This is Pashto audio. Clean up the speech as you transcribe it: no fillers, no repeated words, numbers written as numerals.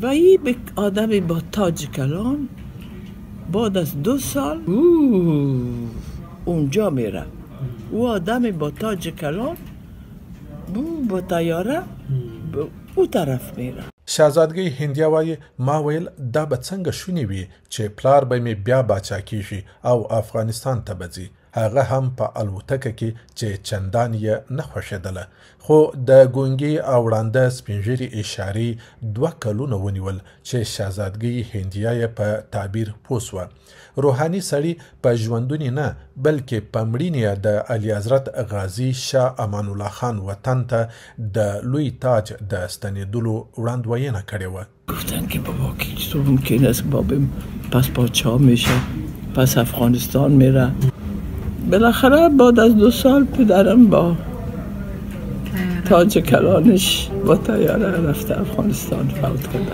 و این آدم با تاج کلان بعد از 2 سال اونجا میره. او آدم با تاج کلان با طیاره او طرف میره. شهزادګۍ هندیه وایي ما ویل دا به څنګه شونې وي چې پلار به مې بیا باچا کیږي او افغانستان ته به ځي، هغه هم په الوتکه کې چې چندان یې نه خوښېدله. خو د ګونګي او ړانده سپینږیري اشارې 2 کلونه ونیول چې شهزادګۍ هندیه یې په تعبیر پوه سوه. روحاني سړي په ژوندوني نه بلکې په مړینې د اعلی حضرت غازي شاه امان الله خان وطن ته د لوی تاج د ستنېدلو وړاندوینه کړې وه. گفتن که بابا که چطور ممکن است بابا پس پادشاه میشه، پس افغانستان میره. بالاخره بعد از 2 سال پدرم با تاج کلانش با طیاره رفته افغانستان فوت کرده.